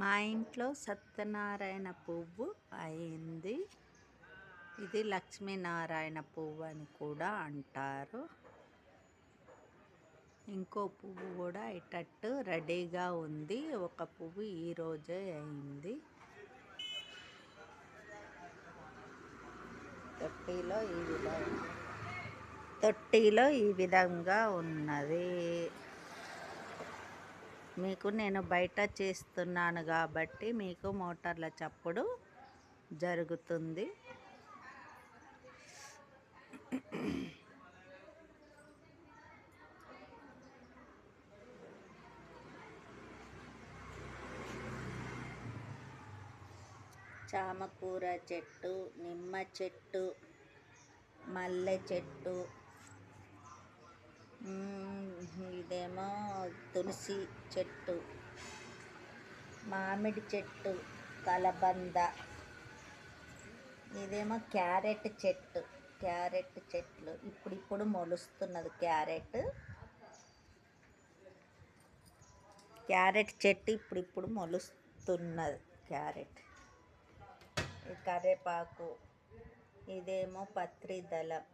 మా ఇంట్లో సత్యనారాయణ పువ్వు అయింది. ఇది లక్ష్మీనారాయణ పువ్వు అని కూడా అంటారు. ఇంకో పువ్వు కూడా ఇటట్టు రెడీగా ఉంది. ఒక పువ్వు ఈరోజే అయింది. తొట్టిలో ఈ విధంగా ఉన్నది. మీకు నేను బయట చేస్తున్నాను కాబట్టి మీకు మోటార్ల చప్పుడు జరుగుతుంది. చామకూర చెట్టు, నిమ్మ చెట్టు, మల్లె చెట్టు, ఇదేమో తులసి చెట్టు, మామిడి చెట్టు, కలబంద, ఇదేమో క్యారెట్ చెట్టు. క్యారెట్ చెట్లు ఇప్పుడు మొలుస్తున్నది. క్యారెట్ చెట్టు ఇప్పుడు మొలుస్తున్నది. కరివేపాకు, ఇదేమో పత్రి దళం,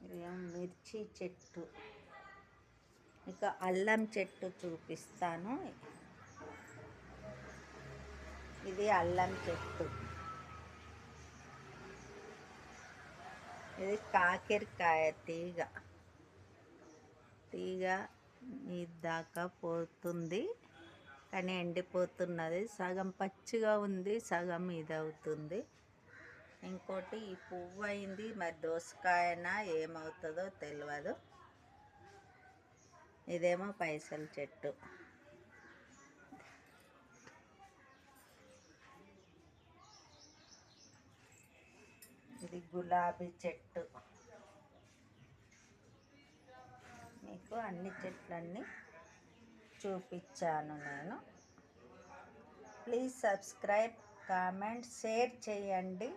ఇదేమో మిర్చి చెట్టు. ఇక అల్లం చెట్టు చూపిస్తాను. ఇది అల్లం చెట్టు. ఇది కాకరకాయ తీగ దాకా పోతుంది, కానీ ఎండిపోతున్నది. సగం పచ్చిగా ఉంది, సగం ఇది అవుతుంది. ఇంకోటి ఈ పువ్వు అయింది, మరి దోసకాయనా ఏమవుతుందో తెలియదు. ఇదేమో పైసల చెట్టు. ఇది గులాబీ చెట్టు. మీకు అన్ని చెట్లన్నీ చూపించాను నేను. ప్లీజ్ సబ్స్క్రైబ్, కామెంట్, షేర్ చేయండి.